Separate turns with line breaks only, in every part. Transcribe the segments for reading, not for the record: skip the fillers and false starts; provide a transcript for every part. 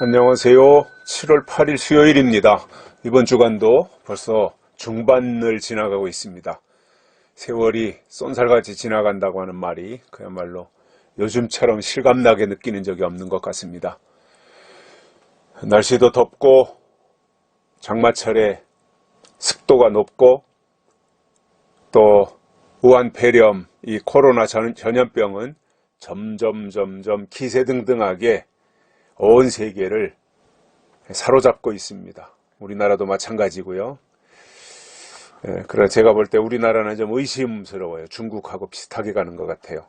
안녕하세요. 7월 8일 수요일입니다. 이번 주간도 벌써 중반을 지나가고 있습니다. 세월이 쏜살같이 지나간다고 하는 말이 그야말로 요즘처럼 실감나게 느끼는 적이 없는 것 같습니다. 날씨도 덥고 장마철에 습도가 높고 또 우한폐렴, 이 코로나 전염병은 점점 기세등등하게 온 세계를 사로잡고 있습니다. 우리나라도 마찬가지고요. 그래서 제가 볼 때 우리나라는 좀 의심스러워요. 중국하고 비슷하게 가는 것 같아요.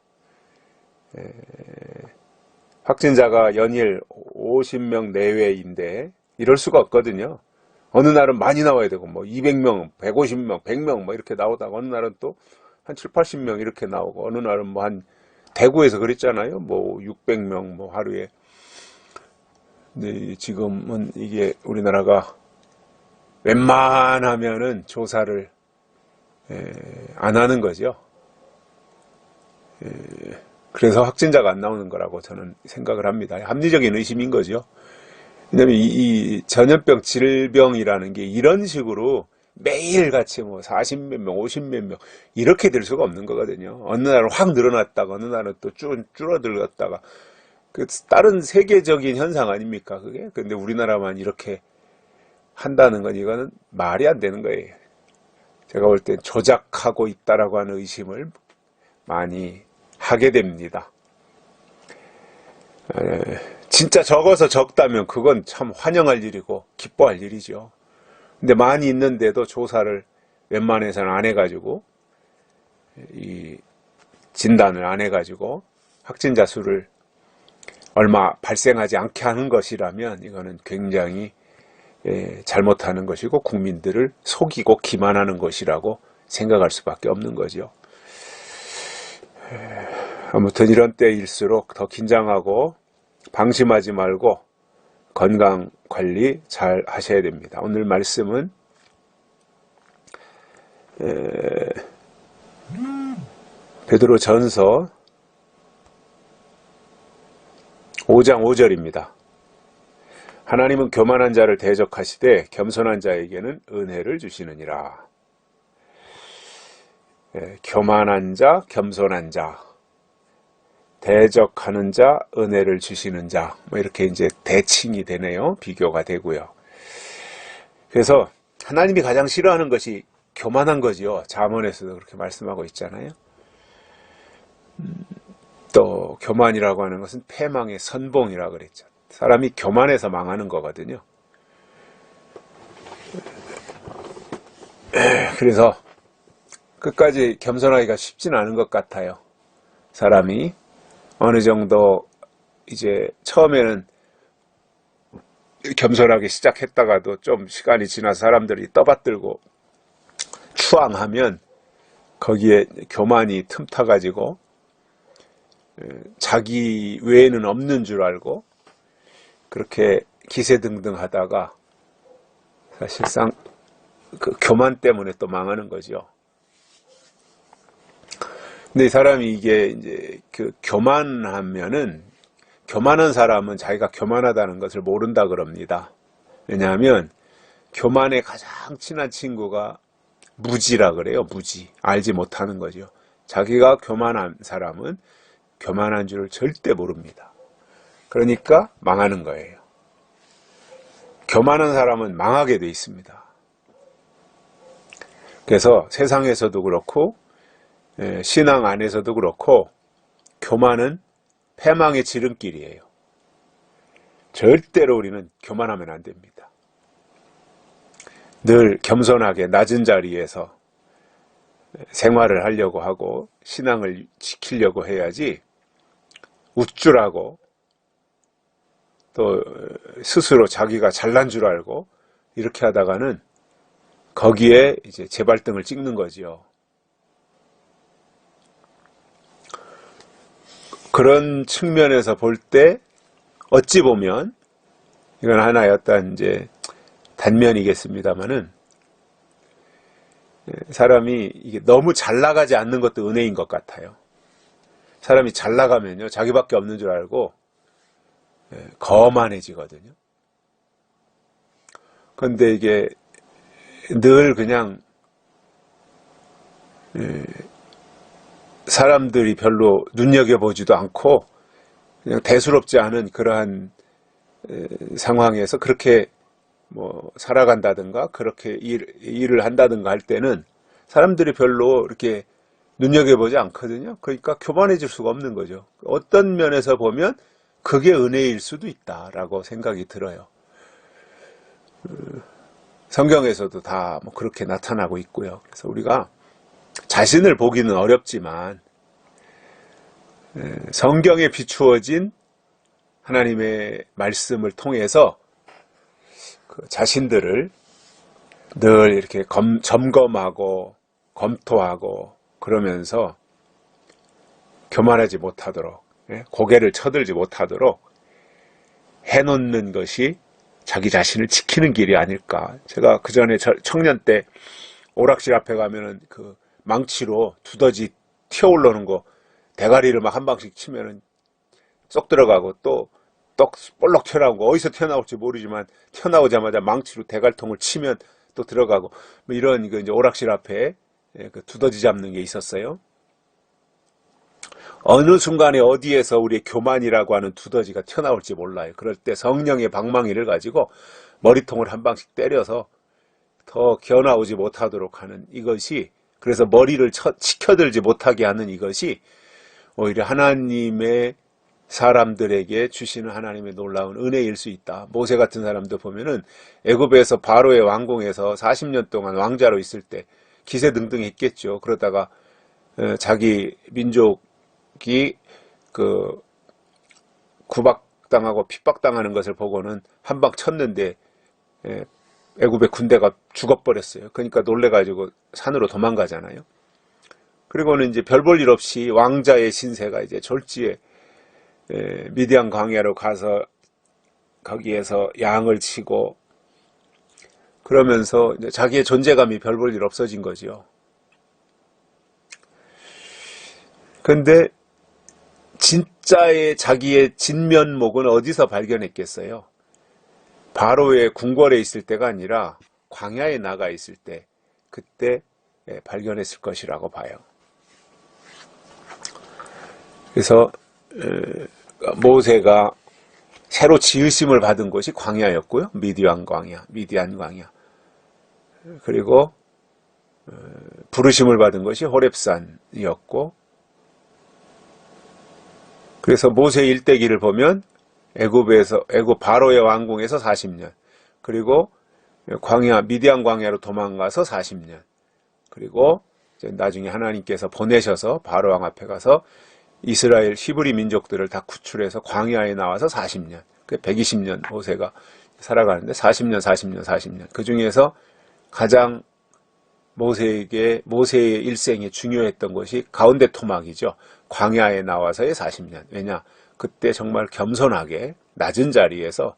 확진자가 연일 50명 내외인데 이럴 수가 없거든요. 어느 날은 많이 나와야 되고 뭐 200명, 150명, 100명 뭐 이렇게 나오다가 어느 날은 또 한 7, 80명 이렇게 나오고 어느 날은 뭐 한 대구에서 그랬잖아요. 뭐 600명 뭐 하루에. 근데 지금은 이게 우리나라가 웬만하면은 조사를 안 하는 거죠. 그래서 확진자가 안 나오는 거라고 저는 생각을 합니다. 합리적인 의심인 거죠. 왜냐면 이 전염병 질병이라는 게 이런 식으로 매일같이 뭐 40몇 명, 50몇 명 이렇게 될 수가 없는 거거든요. 어느 날은 확 늘어났다가 어느 날은 또 줄어들었다가 그 다른 세계적인 현상 아닙니까 그게? 근데 우리나라만 이렇게 한다는 건 이거는 말이 안 되는 거예요. 제가 볼 땐 조작하고 있다라고 하는 의심을 많이 하게 됩니다. 진짜 적어서 적다면 그건 참 환영할 일이고 기뻐할 일이죠. 근데 많이 있는데도 조사를 웬만해서는 안 해가지고 이 진단을 안 해가지고 확진자 수를 얼마 발생하지 않게 하는 것이라면 이거는 굉장히 잘못하는 것이고 국민들을 속이고 기만하는 것이라고 생각할 수밖에 없는 거죠. 아무튼 이런 때일수록 더 긴장하고 방심하지 말고 건강 관리 잘 하셔야 됩니다. 오늘 말씀은 베드로전서 5장 5절입니다. 하나님은 교만한 자를 대적하시되 겸손한 자에게는 은혜를 주시느니라. 교만한 자, 겸손한 자, 대적하는 자, 은혜를 주시는 자, 뭐 이렇게 이제 대칭이 되네요. 비교가 되고요. 그래서 하나님이 가장 싫어하는 것이 교만한 거지요. 잠언에서도 그렇게 말씀하고 있잖아요. 또 교만이라고 하는 것은 패망의 선봉이라고 그랬죠. 사람이 교만해서 망하는 거거든요. 그래서 끝까지 겸손하기가 쉽지는 않은 것 같아요. 사람이 어느 정도 이제 처음에는 겸손하게 시작했다가도 좀 시간이 지나서 사람들이 떠받들고 추앙하면 거기에 교만이 틈타가지고 자기 외에는 없는 줄 알고 그렇게 기세등등 하다가 사실상 그 교만 때문에 또 망하는 거죠. 근데 이 사람이 이게 이제 그 교만하면은 교만한 사람은 자기가 교만하다는 것을 모른다 그럽니다. 왜냐하면 교만의 가장 친한 친구가 무지라 그래요. 무지. 알지 못하는 거죠. 자기가 교만한 사람은 교만한 줄을 절대 모릅니다. 그러니까 망하는 거예요. 교만한 사람은 망하게 돼 있습니다. 그래서 세상에서도 그렇고 신앙 안에서도 그렇고 교만은 패망의 지름길이에요. 절대로 우리는 교만하면 안 됩니다. 늘 겸손하게 낮은 자리에서 생활을 하려고 하고 신앙을 지키려고 해야지 우쭐하고 또 스스로 자기가 잘난 줄 알고 이렇게 하다가는 거기에 이제 재발등을 찍는 거지요. 그런 측면에서 볼 때 어찌 보면 이건 하나의 어떤 이제 단면이겠습니다만은 사람이 이게 너무 잘 나가지 않는 것도 은혜인 것 같아요. 사람이 잘 나가면요 자기밖에 없는 줄 알고 거만해지거든요. 그런데 이게 늘 그냥 사람들이 별로 눈여겨보지도 않고 그냥 대수롭지 않은 그러한 상황에서 그렇게 뭐 살아간다든가 그렇게 일을 한다든가 할 때는 사람들이 별로 이렇게 눈여겨보지 않거든요. 그러니까 교만해질 수가 없는 거죠. 어떤 면에서 보면 그게 은혜일 수도 있다라고 생각이 들어요. 성경에서도 다 뭐 그렇게 나타나고 있고요. 그래서 우리가 자신을 보기는 어렵지만 성경에 비추어진 하나님의 말씀을 통해서 그 자신들을 늘 이렇게 점검하고 검토하고 그러면서 교만하지 못하도록, 고개를 쳐들지 못하도록 해놓는 것이 자기 자신을 지키는 길이 아닐까. 제가 그 전에 청년 때 오락실 앞에 가면은 그 망치로 두더지 튀어올라오는 거 대가리를 막 한 방씩 치면은 쏙 들어가고 또 떡 볼록 튀어나오고 어디서 튀어나올지 모르지만 튀어나오자마자 망치로 대갈통을 치면 또 들어가고 뭐 이런 그 이제 오락실 앞에 그 두더지 잡는 게 있었어요. 어느 순간에 어디에서 우리의 교만이라고 하는 두더지가 튀어나올지 몰라요. 그럴 때 성령의 방망이를 가지고 머리통을 한 방씩 때려서 더 기어나오지 못하도록 하는 이것이, 그래서 머리를 치켜들지 못하게 하는 이것이 오히려 하나님의 사람들에게 주시는 하나님의 놀라운 은혜일 수 있다. 모세 같은 사람도 보면은 애굽에서 바로의 왕궁에서 40년 동안 왕자로 있을 때 기세등등했겠죠. 그러다가 자기 민족이 그 구박당하고 핍박당하는 것을 보고는 한 방 쳤는데 애굽의 군대가 죽어버렸어요. 그러니까 놀래가지고 산으로 도망가잖아요. 그리고는 이제 별 볼 일 없이 왕자의 신세가 이제 졸지에 미디안 광야로 가서 거기에서 양을 치고 그러면서 이제 자기의 존재감이 별 볼 일 없어진 거죠. 근데 진짜의 자기의 진면목은 어디서 발견했겠어요? 바로의 궁궐에 있을 때가 아니라 광야에 나가 있을 때, 그때 발견했을 것이라고 봐요. 그래서 모세가 새로 지으심을 받은 곳이 광야였고요. 미디안 광야. 그리고 부르심을 받은 것이 호렙산이었고, 그래서 모세 일대기를 보면 애굽 바로의 왕궁에서 40년, 그리고 미디안 광야로 도망가서 40년, 그리고 나중에 하나님께서 보내셔서 바로 왕 앞에 가서 이스라엘 히브리 민족들을 다 구출해서 광야에 나와서 40년, 그 120년 모세가 살아가는데 40년. 그 중에서 가장 모세의 일생에 중요했던 것이 가운데 토막이죠. 광야에 나와서의 40년. 왜냐? 그때 정말 겸손하게 낮은 자리에서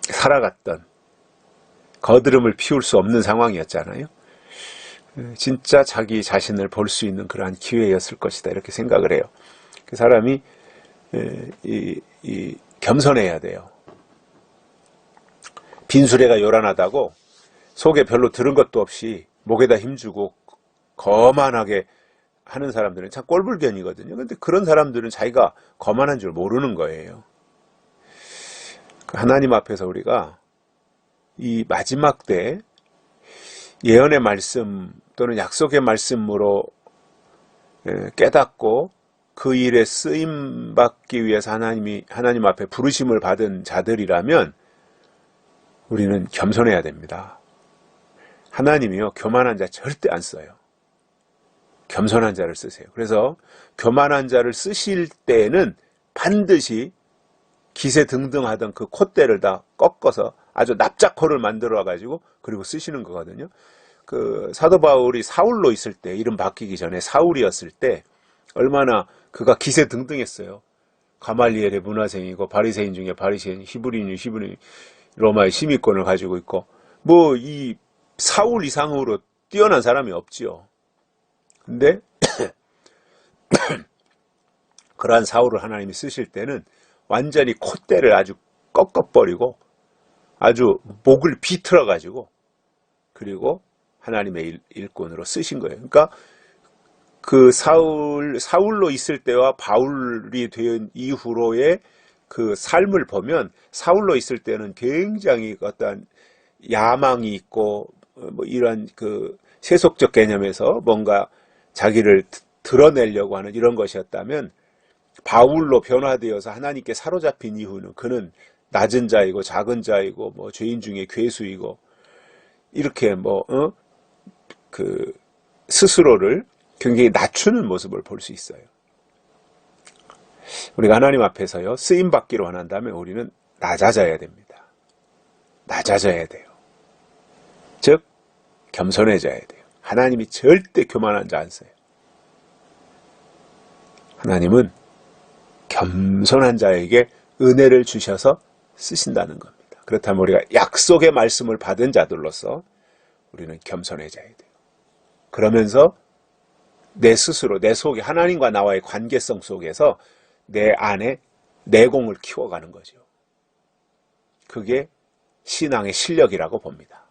살아갔던, 거드름을 피울 수 없는 상황이었잖아요. 진짜 자기 자신을 볼 수 있는 그러한 기회였을 것이다, 이렇게 생각을 해요. 그 사람이 겸손해야 돼요. 빈수레가 요란하다고 속에 별로 들은 것도 없이 목에다 힘주고 거만하게 하는 사람들은 참 꼴불견이거든요. 근데 그런 사람들은 자기가 거만한 줄 모르는 거예요. 하나님 앞에서 우리가 이 마지막 때 예언의 말씀 또는 약속의 말씀으로 깨닫고 그 일에 쓰임 받기 위해서 하나님 앞에 부르심을 받은 자들이라면 우리는 겸손해야 됩니다. 하나님이요, 교만한 자 절대 안 써요. 겸손한 자를 쓰세요. 그래서 교만한 자를 쓰실 때에는 반드시 기세등등하던 그 콧대를 다 꺾어서 아주 납작코를 만들어 가지고 그리고 쓰시는 거거든요. 그 사도 바울이 사울로 있을 때, 이름 바뀌기 전에 사울이었을 때 얼마나 그가 기세등등했어요. 가말리엘의 문화생이고 바리새인 중에 바리새인, 히브리인 로마의 시민권을 가지고 있고, 뭐 이 사울 이상으로 뛰어난 사람이 없지요. 근데 그러한 사울을 하나님이 쓰실 때는 완전히 콧대를 아주 꺾어버리고 아주 목을 비틀어 가지고 그리고 하나님의 일꾼으로 쓰신 거예요. 그러니까 그 사울로 있을 때와 바울이 된 이후로의 그 삶을 보면 사울로 있을 때는 굉장히 어떤 야망이 있고 뭐 이런 그 세속적 개념에서 뭔가 자기를 드러내려고 하는 이런 것이었다면 바울로 변화되어서 하나님께 사로잡힌 이후는 그는 낮은 자이고 작은 자이고 뭐 죄인 중에 괴수이고 이렇게 그 스스로를 굉장히 낮추는 모습을 볼 수 있어요. 우리가 하나님 앞에서요 쓰임 받기로 원한다면 우리는 낮아져야 됩니다. 낮아져야 돼요. 즉 겸손해져야 돼요. 하나님이 절대 교만한 자 안 써요. 하나님은 겸손한 자에게 은혜를 주셔서 쓰신다는 겁니다. 그렇다면 우리가 약속의 말씀을 받은 자들로서 우리는 겸손해져야 돼요. 그러면서 내 스스로, 내 속에 하나님과 나와의 관계성 속에서 내 안에 내공을 키워가는 거죠. 그게 신앙의 실력이라고 봅니다.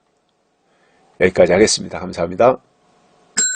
여기까지 하겠습니다. 감사합니다.